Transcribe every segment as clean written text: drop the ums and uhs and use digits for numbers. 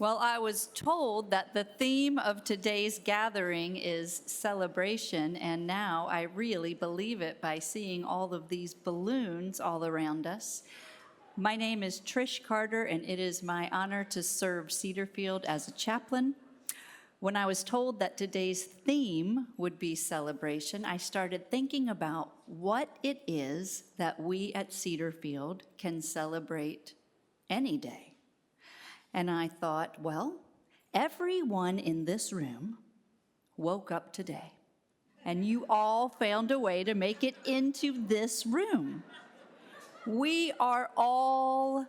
Well, I was told that the theme of today's gathering is celebration, and now I really believe it by seeing all of these balloons all around us. My name is Trish Carter, and it is my honor to serve Cedarfield as a chaplain. When I was told that today's theme would be celebration, I started thinking about what it is that we at Cedarfield can celebrate any day. And I thought, well, everyone in this room woke up today, and you all found a way to make it into this room. We are all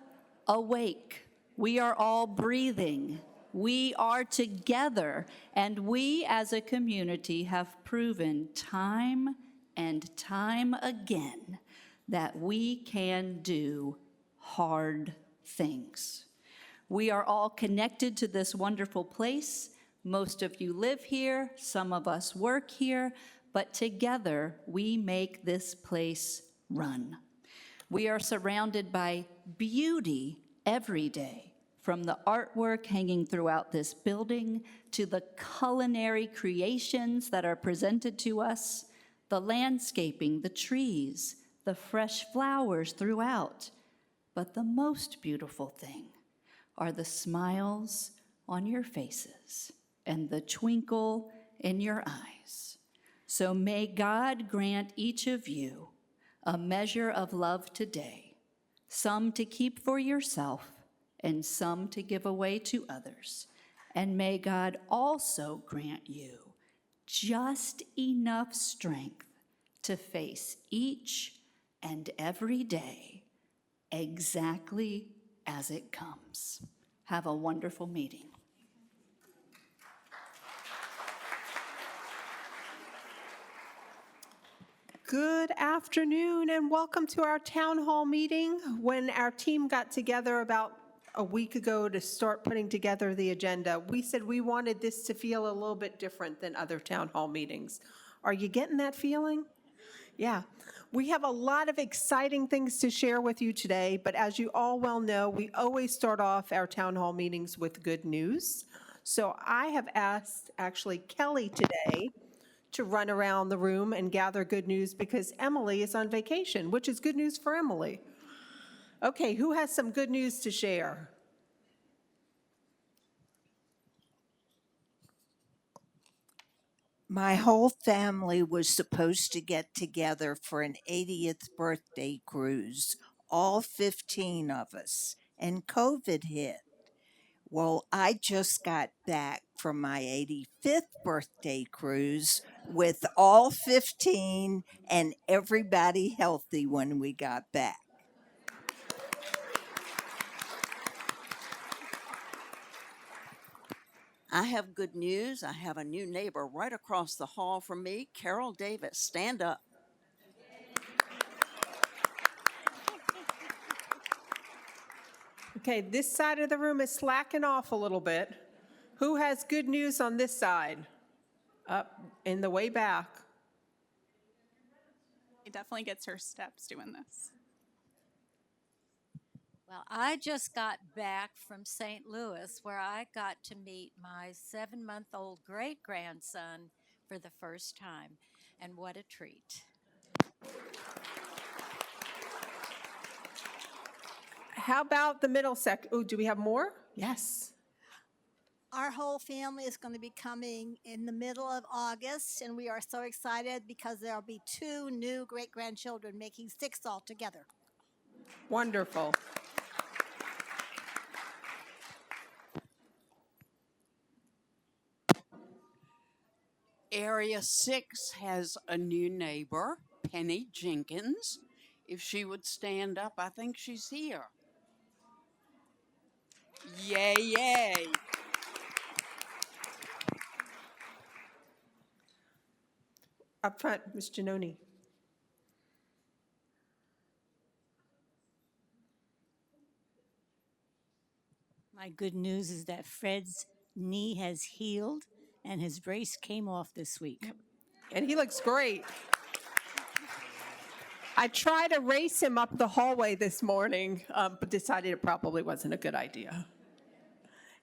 awake. We are all breathing. We are together, and we as a community have proven time and time again that we can do hard things. We are all connected to this wonderful place. Most of you live here, some of us work here, but together we make this place run. We are surrounded by beauty every day, from the artwork hanging throughout this building to the culinary creations that are presented to us, the landscaping, the trees, the fresh flowers throughout. But the most beautiful thing are the smiles on your faces and the twinkle in your eyes. So may God grant each of you a measure of love today, some to keep for yourself and some to give away to others. And may God also grant you just enough strength to face each and every day exactly as it comes. Have a wonderful meeting. Good afternoon and welcome to our town hall meeting. When our team got together about a week ago to start putting together the agenda, we said we wanted this to feel a little bit different than other town hall meetings. Are you getting that feeling? Yeah. We have a lot of exciting things to share with you today, but as you all well know, we always start off our town hall meetings with good news. So I have asked actually Kelly today to run around the room and gather good news because Emily is on vacation, which is good news for Emily. Okay, who has some good news to share? My whole family was supposed to get together for an 80th birthday cruise, all 15 of us, and COVID hit. Well, I just got back from my 85th birthday cruise with all 15 and everybody healthy when we got back. I have good news. I have a new neighbor right across the hall from me, Carol Davis. Stand up. Okay, this side of the room is slacking off a little bit. Who has good news on this side? Up in the way back. It definitely gets her steps doing this. Well, I just got back from St. Louis where I got to meet my 7-month-old great-grandson for the first time. And what a treat. How about the middle sec? Oh, do we have more? Yes. Our whole family is going to be coming in the middle of August, and we are so excited because there will be 2 new great-grandchildren, making 6 altogether. Wonderful. Area 6 has a new neighbor, Penny Jenkins. If she would stand up, I think she's here. Yay, yay. Up front, Ms. Giannoni. My good news is that Fred's knee has healed and his brace came off this week. And he looks great. I tried to race him up the hallway this morning, but decided it probably wasn't a good idea.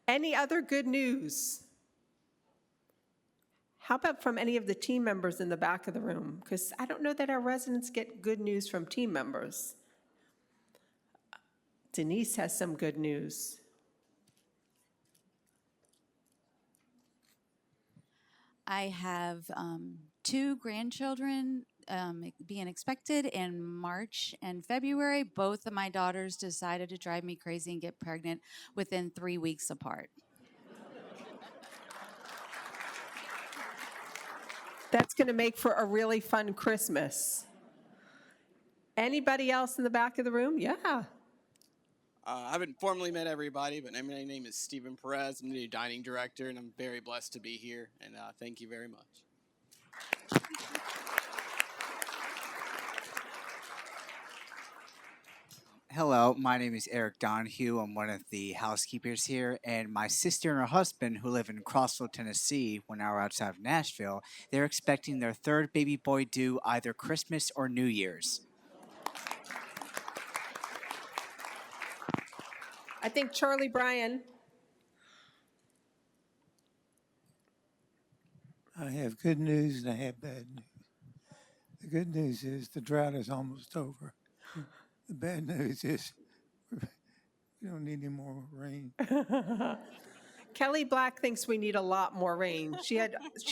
Any other good news? How about from any of the team members in the back of the room? Because I don't know that our residents get good news from team members. Denise has some good news. I have two grandchildren being expected in March and February. Both of my daughters decided to drive me crazy and get pregnant within 3 weeks apart. That's going to make for a really fun Christmas. Anybody else in the back of the room? Yeah. I haven't formally met everybody, but my name is Stephen Perez. I'm the new dining director, and I'm very blessed to be here. And thank you very much. Hello, my name is Eric Donahue. I'm one of the housekeepers here, and my sister and her husband, who live in Crossville, Tennessee, 1 hour outside of Nashville, they're expecting their third baby boy due either Christmas or New Year's. I think Charlie Bryan. I have good news and I have bad news. The good news is the drought is almost over. The bad news is we don't need any more rain. Kelly Black thinks we need a lot more rain. She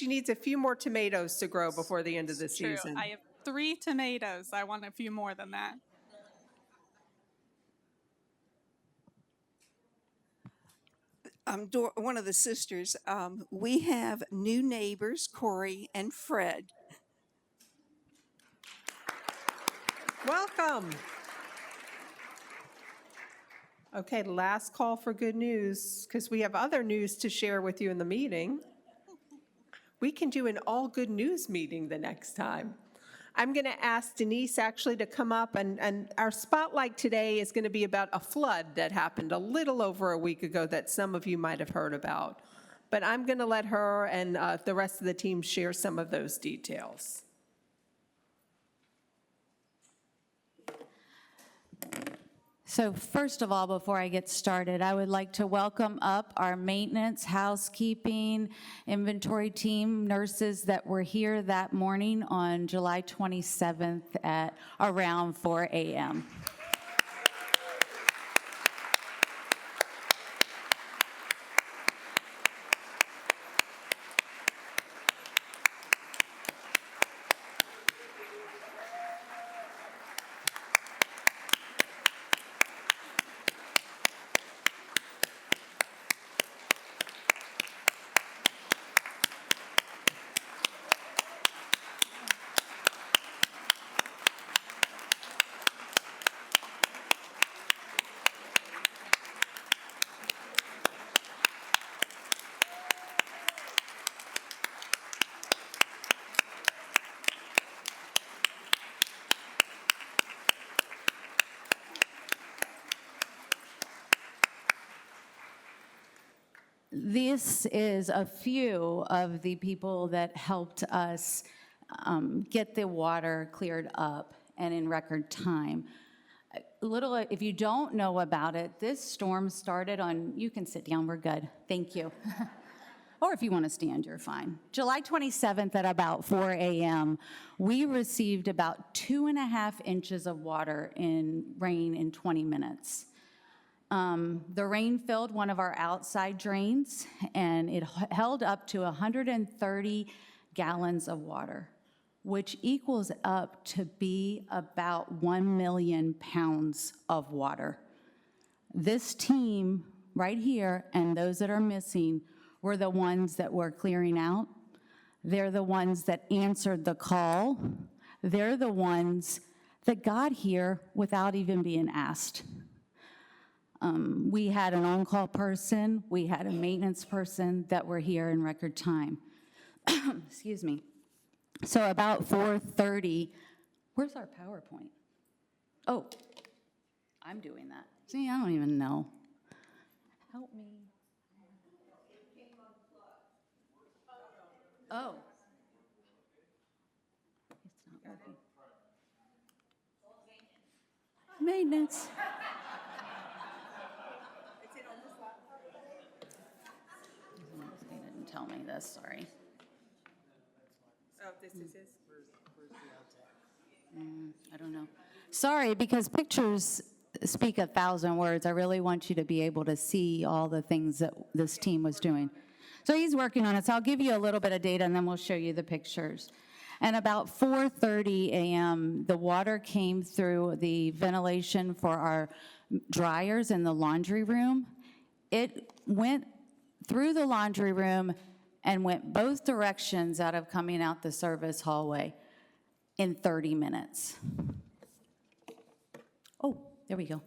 needs a few more tomatoes to grow before the end of the True. season. I have 3 tomatoes. I want a few more than that. I'm one of the sisters. We have new neighbors, Corey and Fred. Welcome. Okay, last call for good news, because we have other news to share with you in the meeting. We can do an all good news meeting the next time. I'm going to ask Denise actually to come up, and our spotlight today is going to be about a flood that happened a little over a week ago that some of you might have heard about. But I'm going to let her and the rest of the team share some of those details. So first of all, before I get started, I would like to welcome up our maintenance, housekeeping, inventory team nurses that were here that morning on July 27th at around 4 a.m. This is a few of the people that helped us get the water cleared up and in record time. If you don't know about it, this storm started on, you can sit down, we're good, thank you. Or if you want to stand, you're fine. July 27th at about 4 a.m., we received about 2.5 inches of water in rain in 20 minutes. The rain filled one of our outside drains, and it held up to 130 gallons of water, which equals up to be about 1 million pounds of water. This team right here and those that are missing were the ones that were clearing out. They're the ones that answered the call. They're the ones that got here without even being asked. We had an on-call person, we had a maintenance person that were here in record time. Excuse me. So about 4:30, where's our PowerPoint? Oh, I'm doing that. See, I don't even know. Help me. Oh. It's not working. Maintenance. tell me this, sorry. Oh, this is his? I don't know. Sorry, because pictures speak 1,000 words. I really want you to be able to see all the things that this team was doing. So he's working on it. So I'll give you a little bit of data and then we'll show you the pictures. And about 4:30 a.m., the water came through the ventilation for our dryers in the laundry room. It went through the laundry room and went both directions out of coming out the service hallway in 30 minutes. Oh, there we go.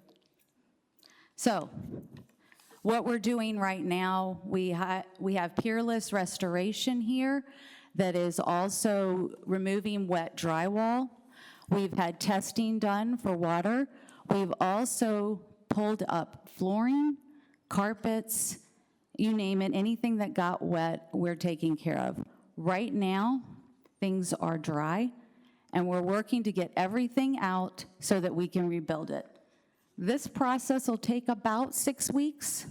So what we're doing right now, we have Peerless Restoration here that is also removing wet drywall. We've had testing done for water. We've also pulled up flooring, carpets, you name it, anything that got wet, we're taking care of. Right now, things are dry, and we're working to get everything out so that we can rebuild it. This process will take about 6 weeks.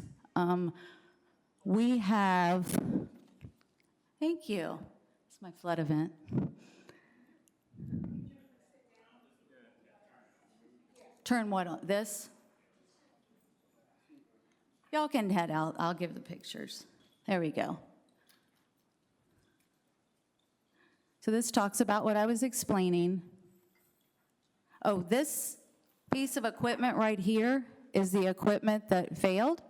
We have, thank you. It's my flood event. Turn what on? This? Y'all can head out. I'll give the pictures. There we go. So this talks about what I was explaining. Oh, this piece of equipment right here is the equipment that failed.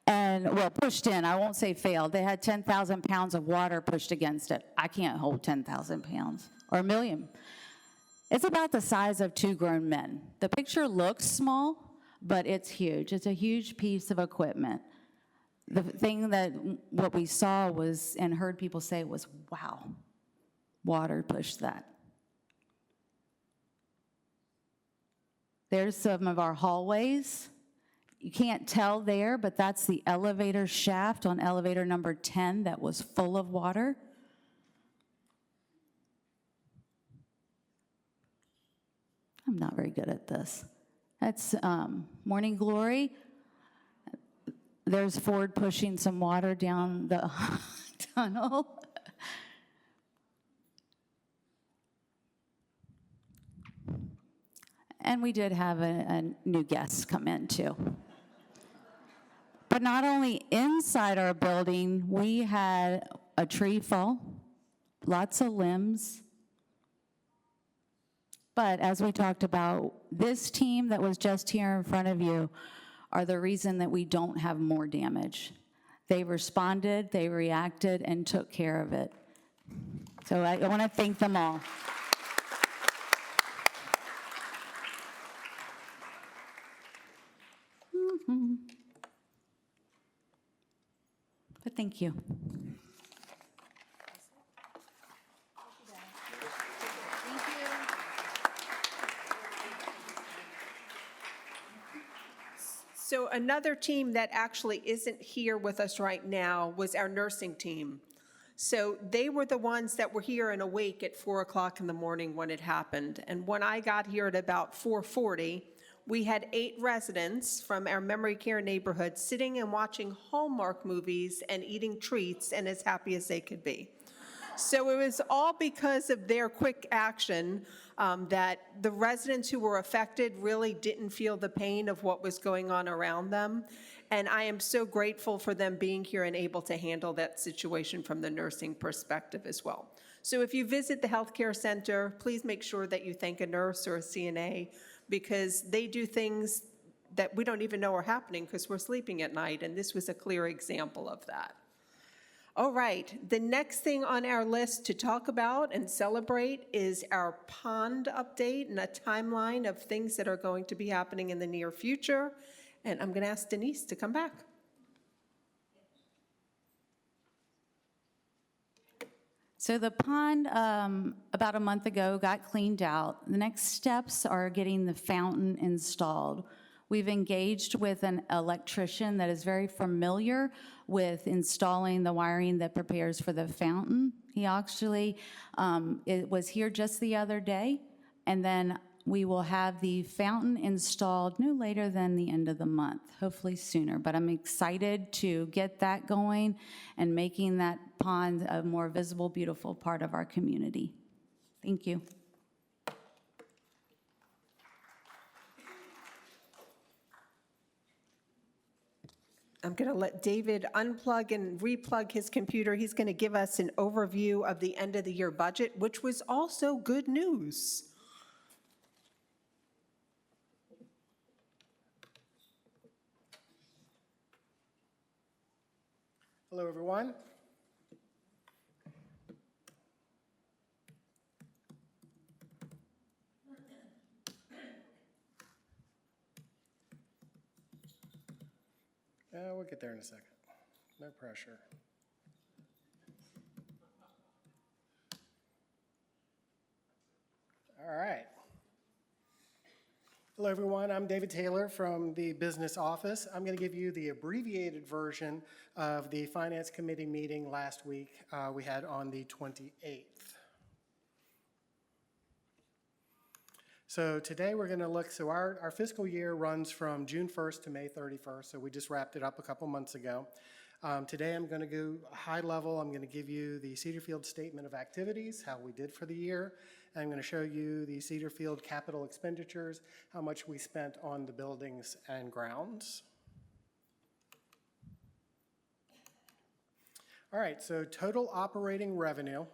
And, well, pushed in. I won't say failed. They had 10,000 pounds of water pushed against it. I can't hold 10,000 pounds or a million. It's about the size of 2 grown men. The picture looks small, but it's huge. It's a huge piece of equipment. The thing that what we saw was, and heard people say was, wow, water pushed that. There's some of our hallways. You can't tell there, but that's the elevator shaft on elevator number 10 that was full of water. I'm not very good at this. That's Morning Glory. There's Ford pushing some water down the tunnel. And we did have a new guest come in too. But not only inside our building, we had a tree fall, lots of limbs. But as we talked about, this team that was just here in front of you are the reason that we don't have more damage. They responded, they reacted, and took care of it. So I want to thank them all. But thank you. So another team that actually isn't here with us right now was our nursing team. So they were the ones that were here and awake at 4 o'clock in the morning when it happened. And when I got here at about 4:40, we had 8 residents from our memory care neighborhood sitting and watching Hallmark movies and eating treats and as happy as they could be. So it was all because of their quick action that the residents who were affected really didn't feel the pain of what was going on around them. And I am so grateful for them being here and able to handle that situation from the nursing perspective as well. So if you visit the healthcare center, please make sure that you thank a nurse or a CNA, because they do things that we don't even know are happening because we're sleeping at night, and this was a clear example of that. All right, the next thing on our list to talk about and celebrate is our pond update and a timeline of things that are going to be happening in the near future. And I'm going to ask Denise to come back. So the pond, about a month ago, got cleaned out. The next steps are getting the fountain installed. We've engaged with an electrician that is very familiar with installing the wiring that prepares for the fountain. He actually it was here just the other day, and then we will have the fountain installed no later than the end of the month, hopefully sooner. But I'm excited to get that going and making that pond a more visible, beautiful part of our community. Thank you. I'm going to let David unplug and replug his computer. He's going to give us an overview of the end of the year budget, which was also good news. Hello, everyone. We'll get there in a second. No pressure. All right. Hello, everyone. I'm David Taylor from the business office. I'm going to give you the abbreviated version of the Finance Committee meeting last week we had on the 28th. So today we're going to look, so our fiscal year runs from June 1st to May 31st, so we just wrapped it up a couple months ago. Today I'm going to go high level. I'm going to give you the Cedar Field Statement of Activities, how we did for the year. I'm going to show you the Cedar Field capital expenditures, how much we spent on the buildings and grounds. All right, so total operating revenue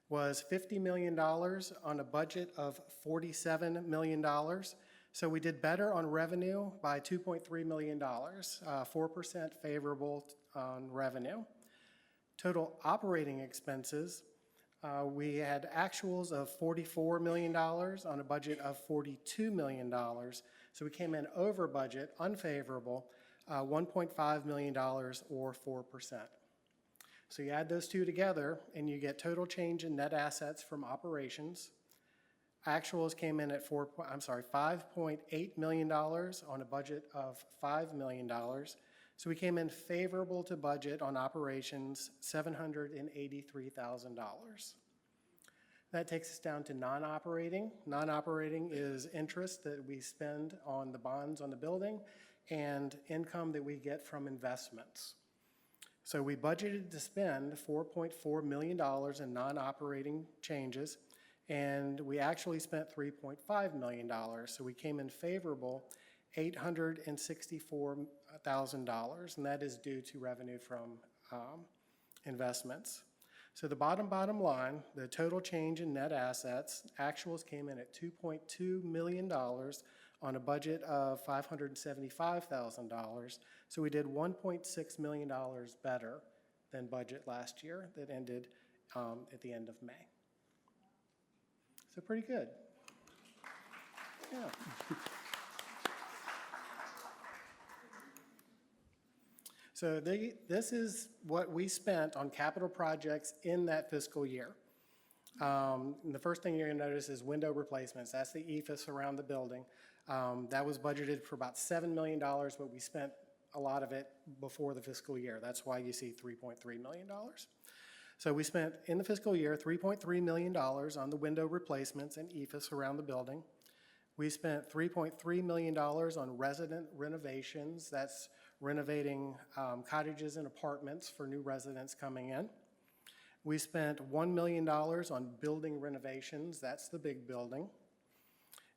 was $50 million on a budget of $47 million. So we did better on revenue by $2.3 million, 4% favorable on revenue. Total operating expenses, we had actuals of $44 million on a budget of $42 million. So we came in over budget, unfavorable, $1.5 million or 4%. So you add those two together and you get total change in net assets from operations. Actuals came in at $5.8 million on a budget of $5 million. So we came in favorable to budget on operations, $783,000. That takes us down to non-operating. Non-operating is interest that we spend on the bonds on the building and income that we get from investments. So we budgeted to spend $4.4 million in non-operating changes, and we actually spent $3.5 million. So we came in favorable $864,000, and that is due to revenue from investments. So the bottom line, the total change in net assets, actuals came in at $2.2 million on a budget of $575,000. So we did $1.6 million better than budget last year that ended at the end of May. So pretty good. Yeah. So this is what we spent on capital projects in that fiscal year. And the first thing you're going to notice is window replacements. That's the EIFS around the building. That was budgeted for about $7 million, but we spent a lot of it before the fiscal year. That's why you see $3.3 million. So we spent in the fiscal year $3.3 million on the window replacements and EIFS around the building. We spent $3.3 million on resident renovations. That's renovating cottages and apartments for new residents coming in. We spent $1 million on building renovations. That's the big building.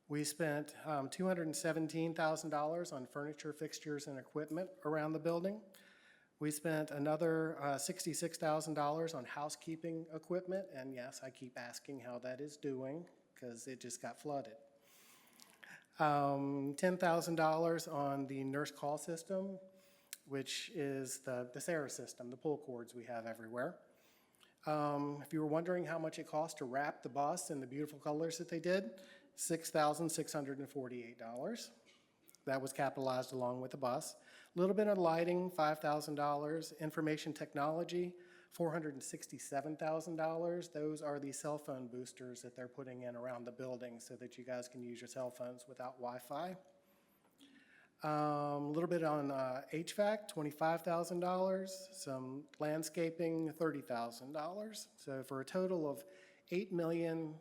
We spent $217,000 on furniture, fixtures, and equipment around the building. We spent another $66,000 on housekeeping equipment, and yes, I keep asking how that is doing because it just got flooded. $10,000 on the nurse call system, which is the Sarah system, the pull cords we have everywhere. If you were wondering how much it cost to wrap the bus in the beautiful colors that they did, $6,648. That was capitalized along with the bus. A little bit of lighting, $5,000. Information technology, $467,000. Those are the cell phone boosters that they're putting in around the building so that you guys can use your cell phones without Wi-Fi. A little bit on HVAC, $25,000. Some landscaping, $30,000. So for a total of $8,500,000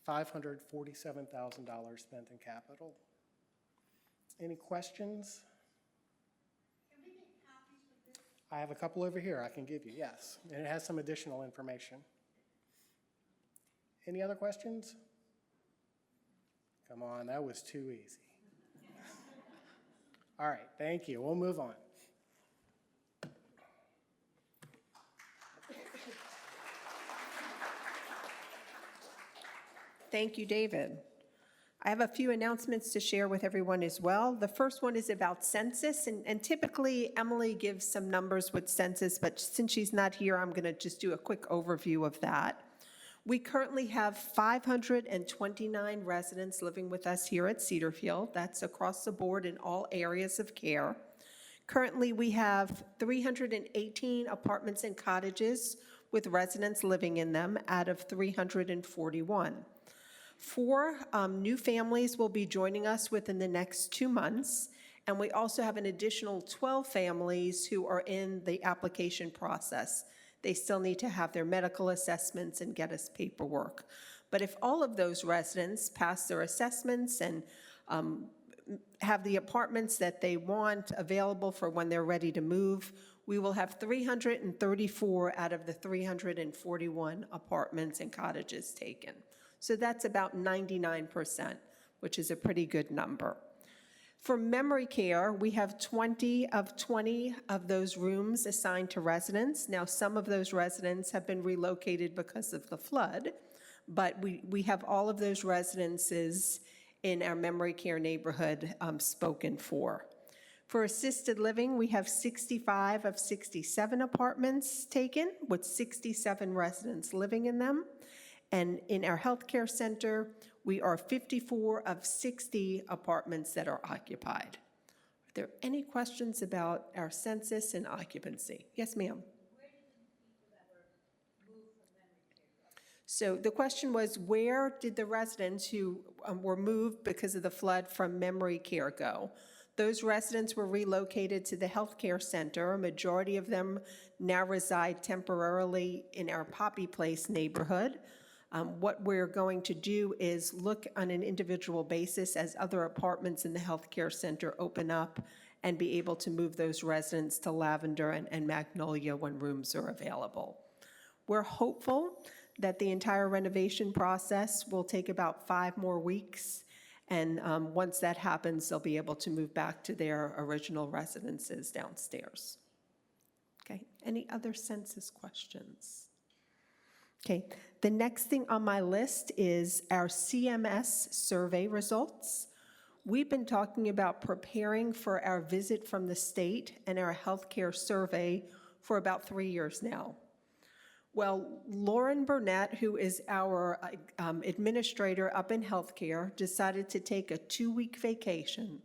$547,000 spent in capital. Any questions? I have a couple over here I can give you, yes. And it has some additional information. Any other questions? Come on, that was too easy. All right, thank you. We'll move on. Thank you, David. I have a few announcements to share with everyone as well. The first one is about census, and typically Emily gives some numbers with census, but since she's not here, I'm going to just do a quick overview of that. We currently have 529 residents living with us here at Cedarfield. That's across the board in all areas of care. Currently, we have 318 apartments and cottages with residents living in them out of 341. 4 new families will be joining us within the next 2 months, and we also have an additional 12 families who are in the application process. They still need to have their medical assessments and get us paperwork. But if all of those residents pass their assessments and have the apartments that they want available for when they're ready to move, we will have 334 out of the 341 apartments and cottages taken. So that's about 99%, which is a pretty good number. For memory care, we have 20 of those rooms assigned to residents. Now, some of those residents have been relocated because of the flood, but we have all of those residences in our memory care neighborhood spoken for. For assisted living, we have 65 of 67 apartments taken, with 67 residents living in them. And in our healthcare center, we are 54 of 60 apartments that are occupied. Are there any questions about our census and occupancy? Yes, ma'am. So the question was, where did the residents who were moved because of the flood from memory care go? Those residents were relocated to the healthcare center. A majority of them now reside temporarily in our Poppy Place neighborhood. What we're going to do is look on an individual basis as other apartments in the healthcare center open up and be able to move those residents to Lavender and Magnolia when rooms are available. We're hopeful that the entire renovation process will take about 5 more weeks, and once that happens, they'll be able to move back to their original residences downstairs. Okay, any other census questions? Okay, the next thing on my list is our CMS survey results. We've been talking about preparing for our visit from the state and our healthcare survey for about 3 years now. Well, Lauren Burnett, who is our administrator up in healthcare, decided to take a 2-week vacation.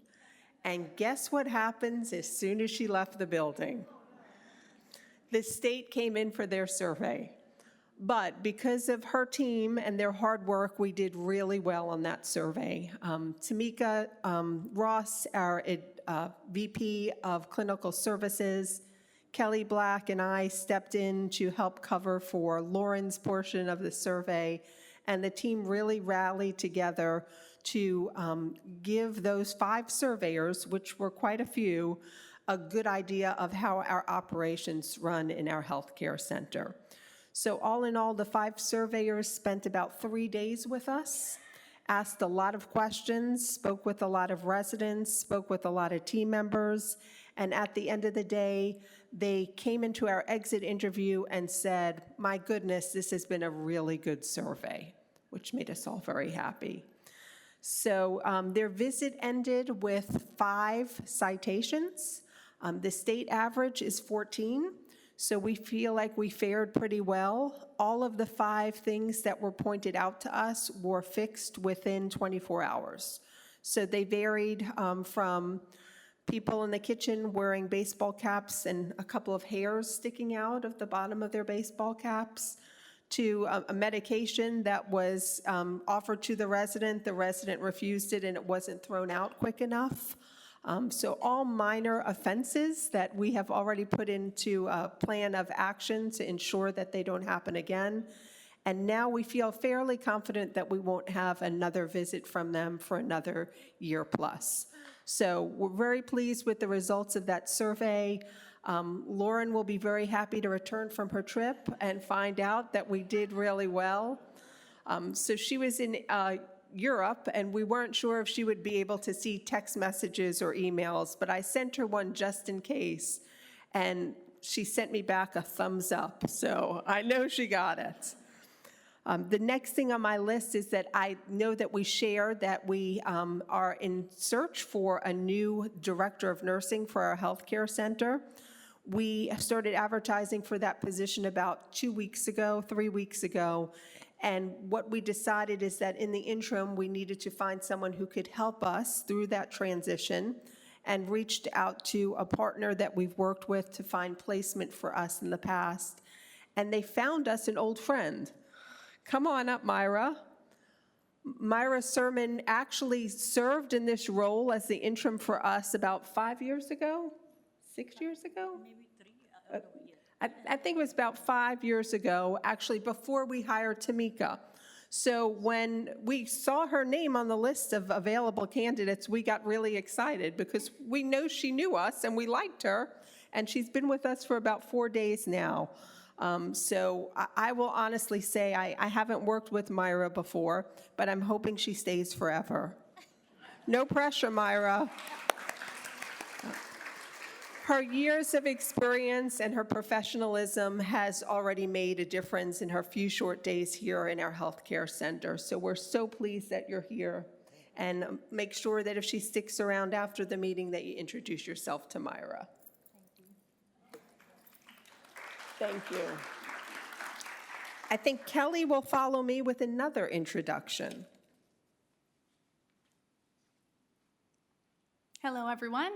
And guess what happens as soon as she left the building? The state came in for their survey. But because of her team and their hard work, we did really well on that survey. Tamika Ross, our VP of Clinical Services, Kelly Black, and I stepped in to help cover for Lauren's portion of the survey, and the team really rallied together to give those 5 surveyors, which were quite a few, a good idea of how our operations run in our healthcare center. So all in all, the 5 surveyors spent about 3 days with us, asked a lot of questions, spoke with a lot of residents, spoke with a lot of team members, and at the end of the day, they came into our exit interview and said, "My goodness, this has been a really good survey," which made us all very happy. So their visit ended with 5 citations. The state average is 14. So we feel like we fared pretty well. All of the 5 things that were pointed out to us were fixed within 24 hours. So they varied from people in the kitchen wearing baseball caps and a couple of hairs sticking out of the bottom of their baseball caps, to a medication that was offered to the resident refused it and it wasn't thrown out quick enough. So all minor offenses that we have already put into a plan of action to ensure that they don't happen again. And now we feel fairly confident that we won't have another visit from them for another year plus. So we're very pleased with the results of that survey. Lauren will be very happy to return from her trip and find out that we did really well. So she was in Europe, and we weren't sure if she would be able to see text messages or emails, but I sent her one just in case, and she sent me back a thumbs up, so I know she got it. The next thing on my list is that I know that we shared that we are in search for a new director of nursing for our healthcare center. We started advertising for that position about 3 weeks ago, and what we decided is that in the interim, we needed to find someone who could help us through that transition, and reached out to a partner that we've worked with to find placement for us in the past. And they found us an old friend. Come on up, Myra. Myra Sermon actually served in this role as the interim for us about 5 years ago, 6 years ago? Maybe 3. I think it was about 5 years ago, actually before we hired Tamika. So when we saw her name on the list of available candidates, we got really excited because we know she knew us and we liked her, and she's been with us for about 4 days now. So I will honestly say I haven't worked with Myra before, but I'm hoping she stays forever. No pressure, Myra. Her years of experience and her professionalism has already made a difference in her few short days here in our healthcare center. So we're so pleased that you're here. And make sure that if she sticks around after the meeting that you introduce yourself to Myra. Thank you. I think Kelly will follow me with another introduction. Hello, everyone.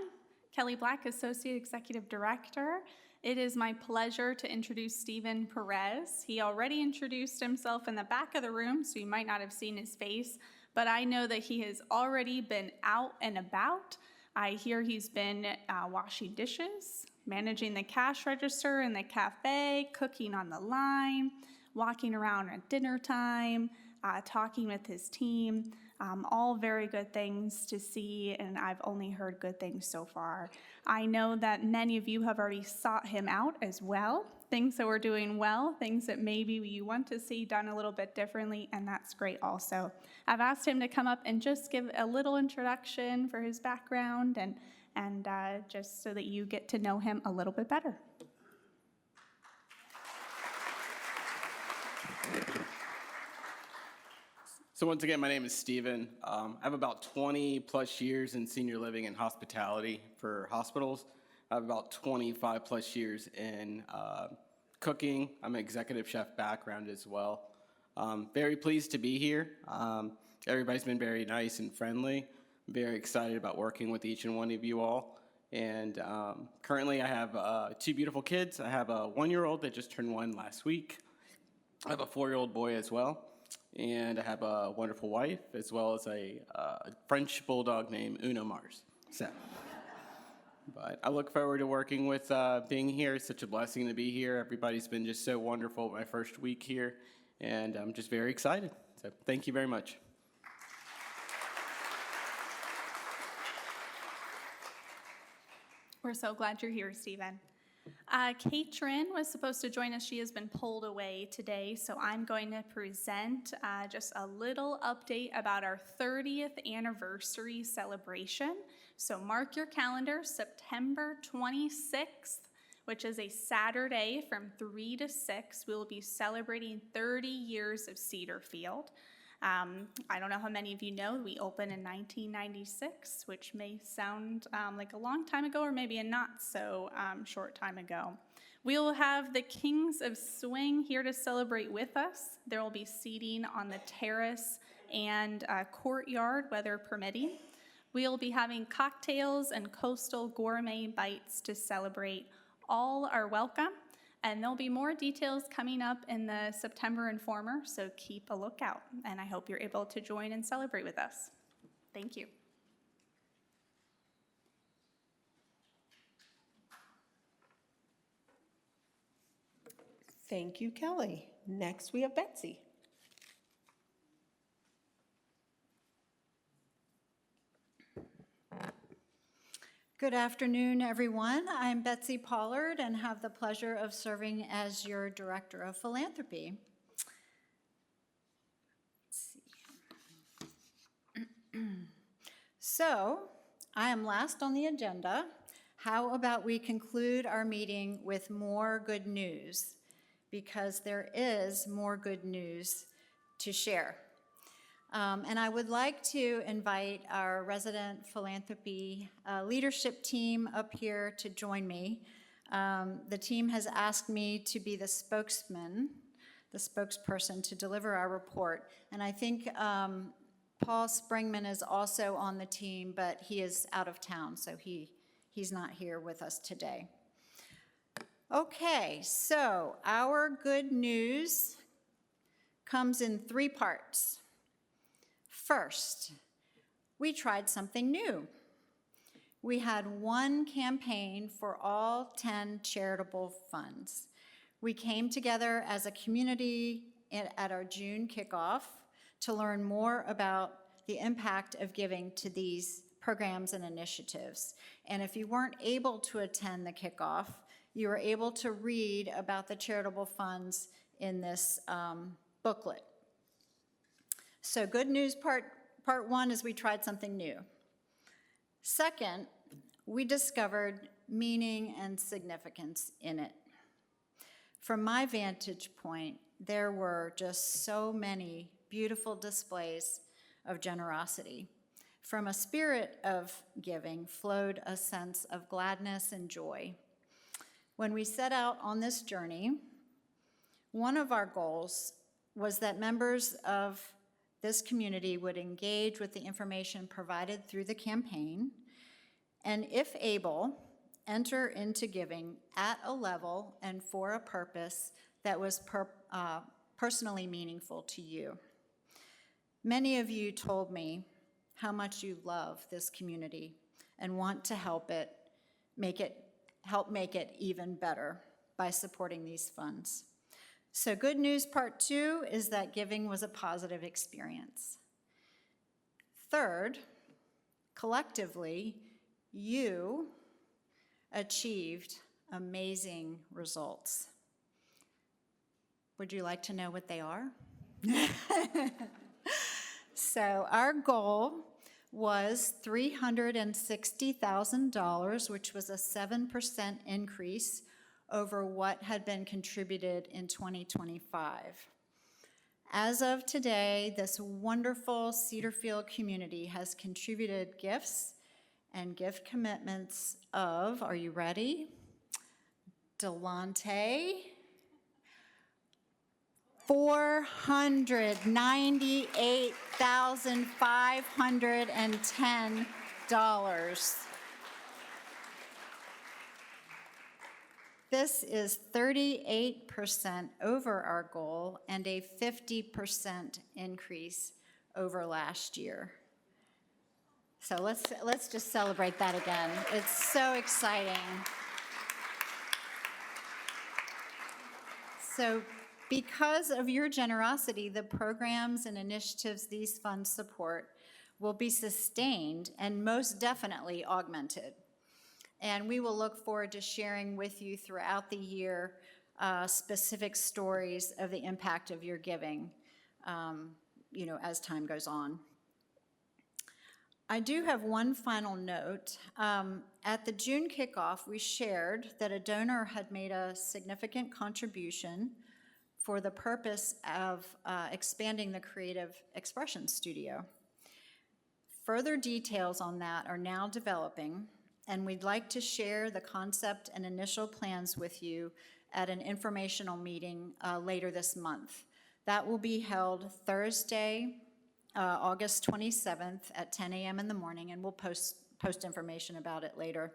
Kelly Black, Associate Executive Director. It is my pleasure to introduce Stephen Perez. He already introduced himself in the back of the room, so you might not have seen his face, but I know that he has already been out and about. I hear he's been washing dishes, managing the cash register in the cafe, cooking on the line, walking around at dinner time, talking with his team. All very good things to see, and I've only heard good things so far. I know that many of you have already sought him out as well, things that we're doing well, things that maybe you want to see done a little bit differently, and that's great also. I've asked him to come up and just give a little introduction for his background and just so that you get to know him a little bit better. So once again, my name is Steven. I have about 20 plus years in senior living and hospitality for hospitals. I have about 25 plus years in cooking. I'm an executive chef background as well. Very pleased to be here. Everybody's been very nice and friendly. I'm very excited about working with each and one of you all. And currently I have 2 beautiful kids. I have a 1-year-old that just turned 1 last week. I have a 4-year-old boy as well. And I have a wonderful wife, as well as a French bulldog named Uno Mars. So, but I look forward to working with being here. It's such a blessing to be here. Everybody's been just so wonderful my first week here, and I'm just very excited. So thank you very much. We're so glad you're here, Stephen. Katrin was supposed to join us. She has been pulled away today, so I'm going to present just a little update about our 30th anniversary celebration. So mark your calendar, September 26th, which is a Saturday from 3 to 6. We will be celebrating 30 years of Cedarfield. I don't know how many of you know, we opened in 1996, which may sound like a long time ago or maybe a not so short time ago. We will have the Kings of Swing here to celebrate with us. There will be seating on the terrace and courtyard, weather permitting. We'll be having cocktails and coastal gourmet bites to celebrate. All are welcome. And there'll be more details coming up in the September Informer, so keep a lookout. And I hope you're able to join and celebrate with us. Thank you. Thank you, Kelly. Next, we have Betsy. Good afternoon, everyone. I'm Betsy Pollard and have the pleasure of serving as your Director of Philanthropy. Let's see. So, I am last on the agenda. How about we conclude our meeting with more good news? Because there is more good news to share. And I would like to invite our resident philanthropy leadership team up here to join me. The team has asked me to be the spokesperson to deliver our report. And I think Paul Springman is also on the team, but he is out of town, so he's not here with us today. Okay, so our good news comes in 3 parts. First, we tried something new. We had one campaign for all 10 charitable funds. We came together as a community at our June kickoff to learn more about the impact of giving to these programs and initiatives. And if you weren't able to attend the kickoff, you were able to read about the charitable funds in this booklet. So good news part 1 is we tried something new. Second, we discovered meaning and significance in it. From my vantage point, there were just so many beautiful displays of generosity. From a spirit of giving flowed a sense of gladness and joy. When we set out on this journey, one of our goals was that members of this community would engage with the information provided through the campaign, and if able, enter into giving at a level and for a purpose that was personally meaningful to you. Many of you told me how much you love this community and want to help make it even better by supporting these funds. So good news part 2 is that giving was a positive experience. Third, collectively, you achieved amazing results. Would you like to know what they are? So our goal was $360,000, which was a 7% increase over what had been contributed in 2025. As of today, this wonderful Cedarfield community has contributed gifts and gift commitments of, are you ready? Delonte, $498,510. This is 38% over our goal and a 50% increase over last year. So let's just celebrate that again. It's so exciting. So because of your generosity, the programs and initiatives these funds support will be sustained and most definitely augmented. And we will look forward to sharing with you throughout the year specific stories of the impact of your giving, as time goes on. I do have one final note. At the June kickoff, we shared that a donor had made a significant contribution for the purpose of expanding the Creative Expression Studio. Further details on that are now developing, and we'd like to share the concept and initial plans with you at an informational meeting later this month. That will be held Thursday, August 27th at 10 a.m. in the morning, and we'll post information about it later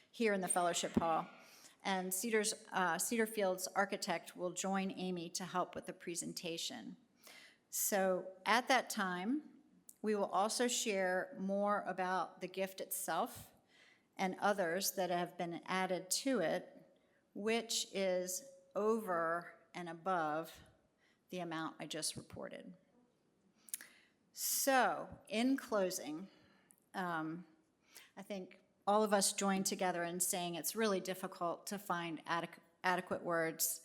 here in the Fellowship Hall. And Cedarfield's architect will join Amy to help with the presentation. So at that time, we will also share more about the gift itself and others that have been added to it, which is over and above the amount I just reported. So, in closing, I think all of us join together in saying it's really difficult to find adequate words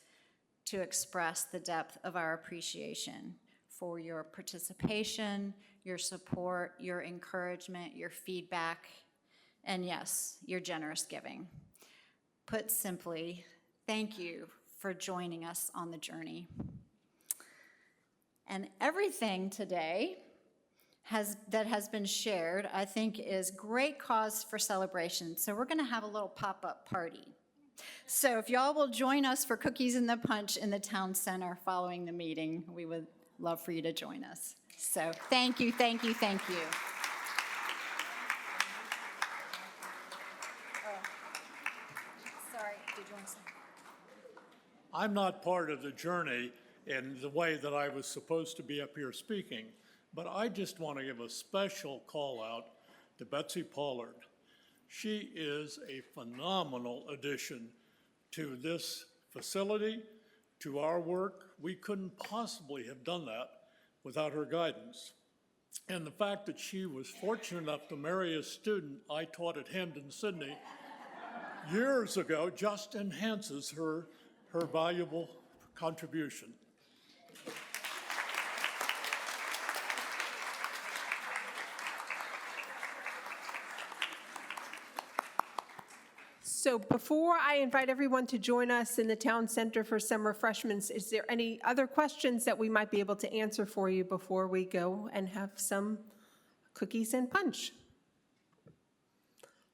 to express the depth of our appreciation for your participation, your support, your encouragement, your feedback, and yes, your generous giving. Put simply, thank you for joining us on the journey. And everything today that has been shared, I think, is great cause for celebration. So we're going to have a little pop-up party. So if y'all will join us for cookies and the punch in the town center following the meeting, we would love for you to join us. So thank you, thank you, thank you. Sorry, did you want to say? I'm not part of the journey in the way that I was supposed to be up here speaking, but I just want to give a special call out to Betsy Pollard. She is a phenomenal addition to this facility, to our work. We couldn't possibly have done that without her guidance. And the fact that she was fortunate enough to marry a student I taught at Hampden, Sydney years ago just enhances her valuable contribution. So before I invite everyone to join us in the town center for some refreshments, is there any other questions that we might be able to answer for you before we go and have some cookies and punch?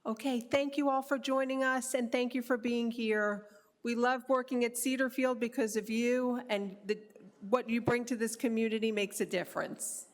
Okay, thank you all for joining us, and thank you for being here. We love working at Cedarfield because of you, and what you bring to this community makes a difference.